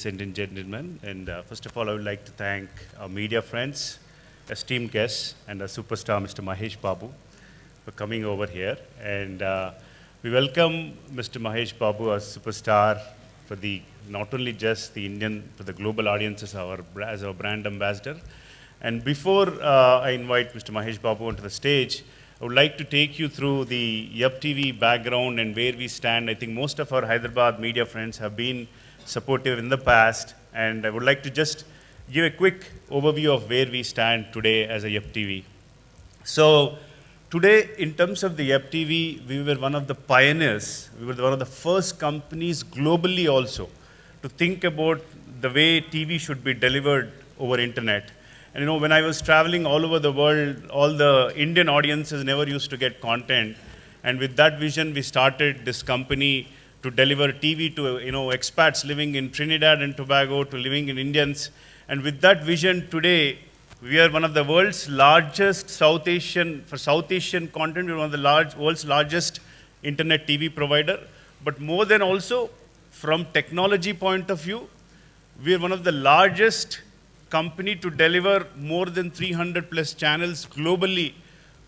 ladies and gentlemen. And first of all, I would like to thank our media friends, esteemed guests, and our superstar, Mr. Mahesh Babu, for coming over here. And we welcome Mr. Mahesh Babu as superstar for the not only just the Indian, but the global audiences as our brand ambassador. And before I invite Mr. Mahesh Babu onto the stage, I would like to take you through the Yup TV background and where we stand. I think most of our Hyderabad media friends have been supportive in the past, and I would like to just give a quick overview of where we stand today as a Yup TV. So today, in terms of the Yup TV, we were one of the pioneers. We were one of the first companies globally also to think about the way TV should be delivered over internet. And when I was traveling all over the world, all the Indian audiences never used to get content. And with that vision, we started this company to deliver TV to expats living in Trinidad and Tobago, to living in Indians. And with that vision, today we are one of the world's largest South Asian content. We're one of the world's largest internet TV provider. But more than also, from technology point of view, we are one of the largest company to deliver more than 300 plus channels globally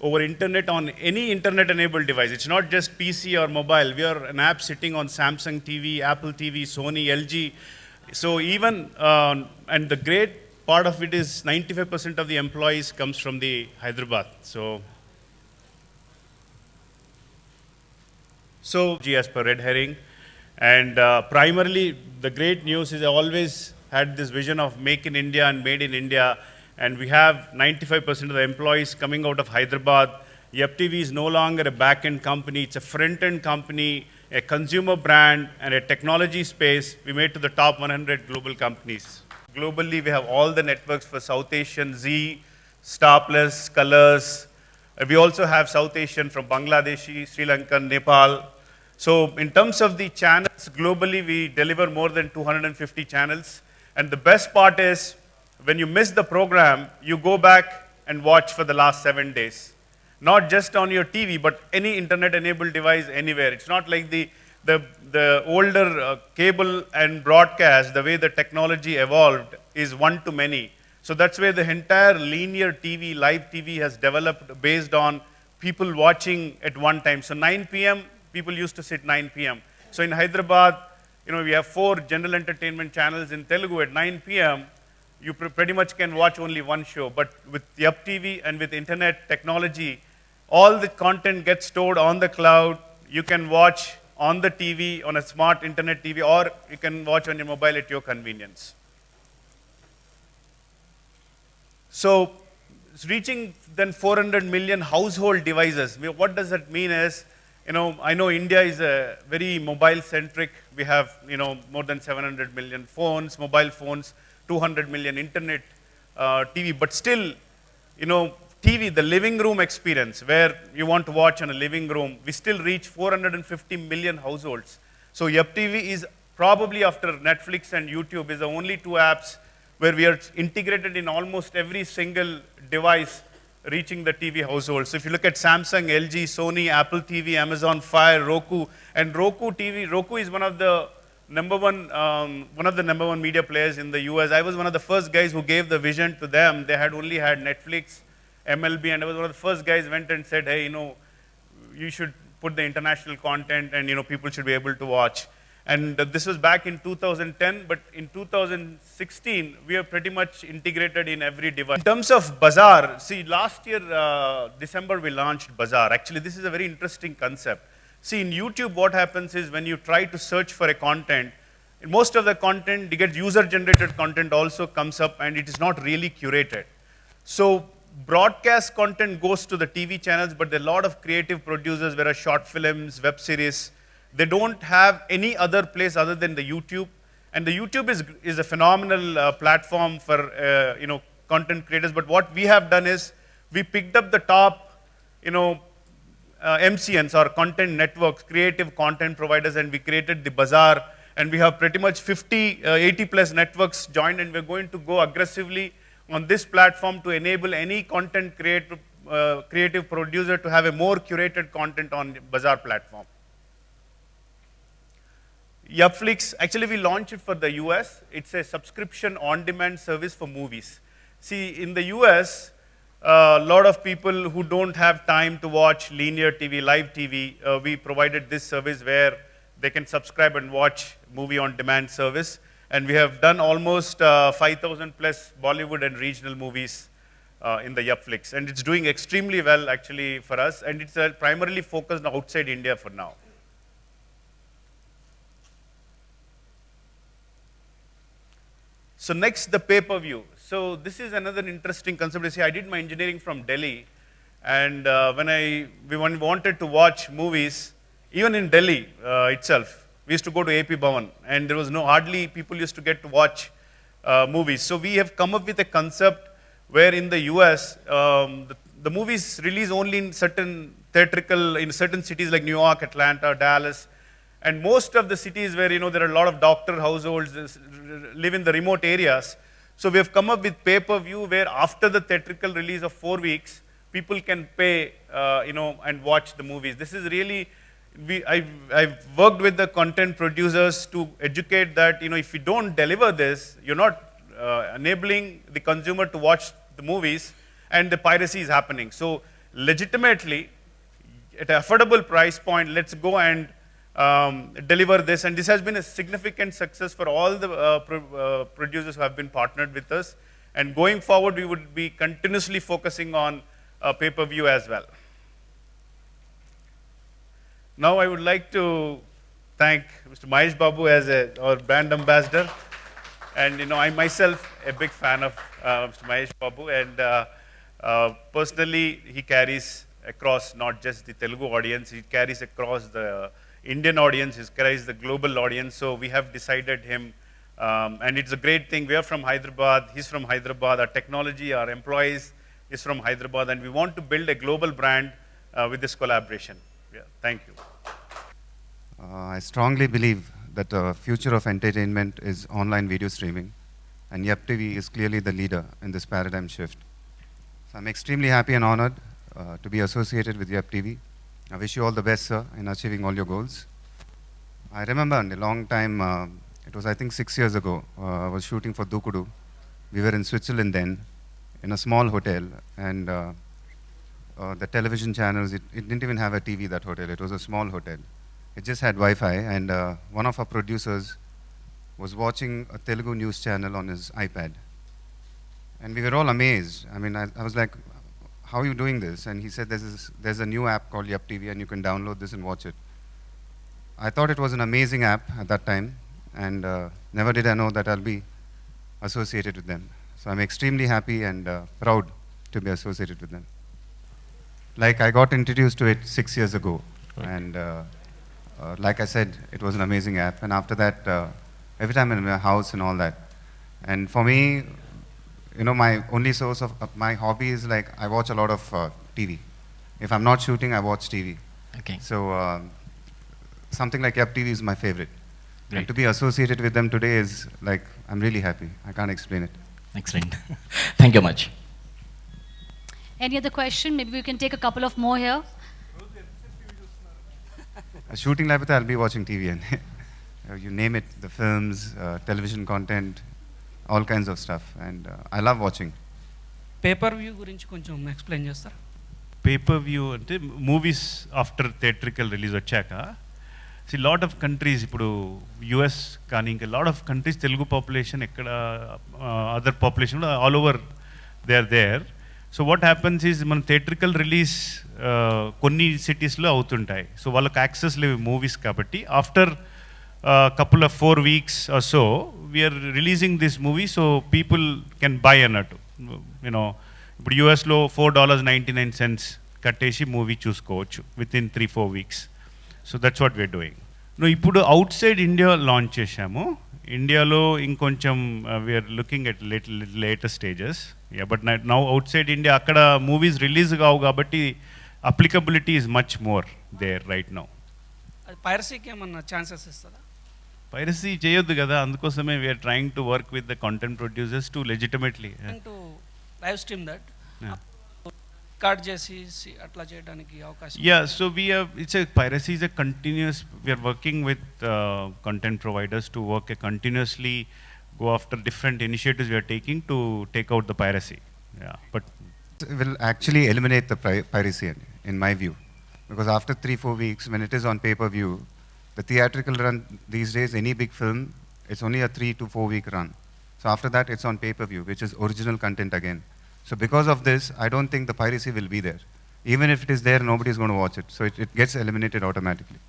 over internet on any internet enabled device. It's not just PC or mobile. We are an app sitting on Samsung TV, Apple TV, Sony, LG. So even, and the great part of it is 95% of the employees comes from the Hyderabad. So as per Red Herring. And primarily, the great news is I always had this vision of Make in India and Made in India, and we have 95% of the employees coming out of Hyderabad. Yup TV is no longer a back-end company, it's a front-end company, a consumer brand, and a technology space. We made to the top 100 global companies. Globally, we have all the networks for South Asian, Zee, Star Plus, Colors. We also have South Asian from Bangladeshi, Sri Lankan, Nepal. So in terms of the channels, globally, we deliver more than 250 channels. And the best part is, when you miss the program, you go back and watch for the last 7 days. Not just on your TV, but any internet-enabled device anywhere. It's not like the older cable and broadcast, the way the technology evolved is one to many. So that's where the entire linear TV, live TV has developed based on people watching at one time. So 9 p.m., people used to sit 9 p.m. So in Hyderabad, we have 4 general entertainment channels in Telugu. At 9 p.m., you pretty much can watch only one show. But with Yup TV and with internet technology, all the content gets stored on the cloud. You can watch on the TV, on a smart internet TV, or you can watch on your mobile at your convenience. So it's reaching then 400 million household devices. What does that mean is, I know India is a very mobile-centric. We have, more than 700 million phones, mobile phones, 200 million internet TV. But still, TV, the living room experience, where you want to watch in a living room, we still reach 450 million households. So Yup TV is probably, after Netflix and YouTube, is the only 2 apps where we are integrated in almost every single device reaching the TV household. So if you look at Samsung, LG, Sony, Apple TV, Amazon Fire, Roku, and Roku TV, Roku is one of the number one media players in the US. I was one of the first guys who gave the vision to them. They had only had Netflix, MLB, and I was one of the first guys went and said, hey, you should put the international content and people should be able to watch. And this was back in 2010, but in 2016, we are pretty much integrated in every device. In terms of Bazaar, see, last year, December, we launched Bazaar. Actually, this is a very interesting concept. See, in YouTube, what happens is when you try to search for a content, most of the content, you get user-generated content also comes up, and it is not really curated. So broadcast content goes to the TV channels, but there are a lot of creative producers, where are short films, web series. They don't have any other place other than the YouTube. And the YouTube is a phenomenal platform for content creators. But what we have done is we picked up the top MCNs, or content networks, creative content providers, and we created the Bazaar. And we have pretty much 80 plus networks joined, and we're going to go aggressively on this platform to enable any content creative producer to have a more curated content on Bazaar platform. Yupflix, actually we launched it for the US. It's a subscription on-demand service for movies. See, in the US, a lot of people who don't have time to watch linear TV, live TV, we provided this service where they can subscribe and watch movie on demand service. And we have done almost 5,000 plus Bollywood and regional movies in the Yupflix. And it's doing extremely well actually for us. And it's primarily focused outside India for now. So next, the pay-per-view. So this is another interesting concept. You see, I did my engineering from Delhi, and when we wanted to watch movies, even in Delhi itself, we used to go to AP Bhavan, and there was hardly people used to get to watch movies. So we have come up with a concept where in the US, the movies release only in certain in certain cities like New York, Atlanta, Dallas, and most of the cities where there are a lot of doctor households live in the remote areas. So we have come up with pay-per-view where after the theatrical release of 4 weeks, people can pay, and watch the movies. This is really, I've worked with the content producers to educate that, if you don't deliver this, you're not enabling the consumer to watch the movies, and the piracy is happening. So legitimately, at an affordable price point, let's go and deliver this. And this has been a significant success for all the producers who have been partnered with us. And going forward, we would be continuously focusing on pay-per-view as well. Now I would like to thank Mr. Mahesh Babu as our brand ambassador. And I myself a big fan of Mr. Mahesh Babu, and personally he carries across not just the Telugu audience, he carries across the Indian audience, he carries the global audience. So we have decided him, and it's a great thing. We are from Hyderabad, he's from Hyderabad, our technology, our employees is from Hyderabad, and we want to build a global brand with this collaboration. Yeah, thank you. I strongly believe that the future of entertainment is online video streaming, and YapTV is clearly the leader in this paradigm shift. So I'm extremely happy and honored to be associated with YapTV. I wish you all the best, sir, in achieving all your goals. I remember a long time, it was I think 6 years ago, I was shooting for Dukudu. We were in Switzerland then, in a small hotel, and the television channels, it didn't even have a TV, that hotel. It was a small hotel. It just had Wi-Fi, and one of our producers was watching a Telugu news channel on his iPad. And we were all amazed. I mean, I was like, how are you doing this? And he said, there's a new app called YapTV, and you can download this and watch it. I thought it was an amazing app at that time, and never did I know that I'll be associated with them. So I'm extremely happy and proud to be associated with them. Like, I got introduced to it 6 years ago, and like I said, it was an amazing app. And after that, every time I'm in my house and all that. And for me, my only source of my hobby is like I watch a lot of TV. If I'm not shooting, I watch TV. Okay. So something like YapTV is my favorite. Great. And to be associated with them today is like, I'm really happy. I can't explain it. Excellent. Thank you much. Any other question? Maybe we can take a couple of more here. Shooting like I'll be watching TV and you name it, the films, television content, all kinds of stuff, and I love watching. Pay-per-view గురించి కొంచెం explain చేస్తారా? Pay-per-view అంటే movies after theatrical release వచ్చాక lot of countries, ఇప్పుడు US కానీ ఇంకా lot of countries Telugu population ఎక్కడ other population all over they are there. So what happens is మన థియేట్రికల్ రిలీజ్ కొన్ని సిటీస్లో అవుతుంటాయి. సో వాళ్ళకి యాక్సెస్ లేవు మూవీస్ కాబట్టి after couple of 4 weeks or so, we are releasing this movie so people can buy అన్నట్టు. ఇప్పుడు యూఎస్లో $4.99 కట్టేసి మూవీ చూసుకోవచ్చు with in 3-4 weeks. So that's what we are doing. ఇప్పుడు అవుట్ సైడ్ ఇండియా లాంచ్ చేశాము. ఇండియాలో ఇంకొంచెం we are looking at later stages. But now outside India అక్కడ మూవీస్ రిలీజ్ కావు కాబట్టి applicability is much more there right now. అది పైరసీకి ఏమన్నా ఛాన్సెస్ ఇస్తుందా? పైరసీ చేయొద్దు కదా, అందుకోసమే we are trying to work with the content producers to legitimately to live stream that. Record చేసి అట్లా చేయడానికి అవకాశం Yeah, so piracy is a continuous, we are working with content providers to continuously go after different initiatives we are taking to take out the piracy. Yeah, but It will actually eliminate the piracy, in my view. Because after 3-4 weeks, when it is on pay-per-view, the theatrical run these days, any big film, it's only a 3 to 4 week run. So after that, it's on pay-per-view, which is original content again. So because of this, I don't think the piracy will be there. Even if it is there, nobody is going to watch it. So it gets eliminated automatically.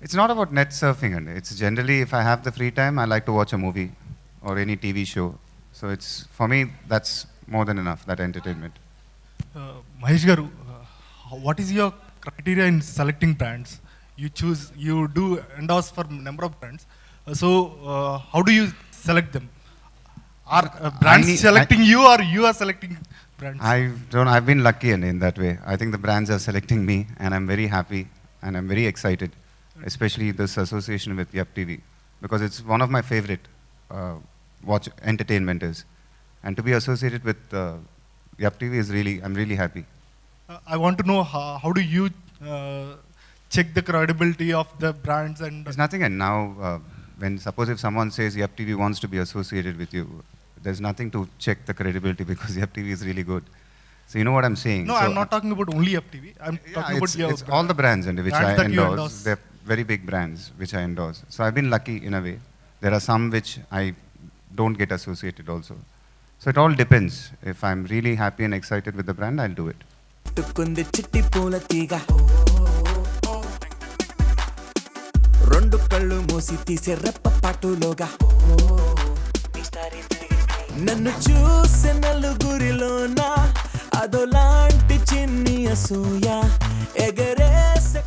It's not about net surfing, and it's generally, if I have the free time, I like to watch a movie or any TV show. So it's, for me, that's more than enough, that entertainment. Mahesh garu, what is your criteria in selecting brands? You do endorse for number of brands. How do you select them? Are brands selecting you, or you are selecting brands? I've been lucky in that way. I think the brands are selecting me, and I'm very happy and I'm very excited, especially this association with Yup TV, because it's one of my favorite watch entertainment is. And to be associated with Yup TV is really, I'm really happy. I want to know how do you check the credibility of the brands and There's nothing, and now suppose if someone says Yup TV wants to be associated with you, there's nothing to check the credibility because Yup TV is really good. So you know what I'm saying? No, so, I'm not talking about only Yup TV. I'm talking about your it's all the brands which brands I that you endorse. endorse. They're very big brands which I endorse. So I've been lucky in a way. There are some which I don't get associated also. So it all depends. If I'm really happy and excited with the brand, I'll do it. టుక్కుంది చిట్టి పూల తీగ రెండు కళ్ళు మూసి తీసే రెప్ప పాటులోగా నన్ను చూసే నలుగురిలోన అదోలాంటి చిన్ని అసూయ ఎగరేసే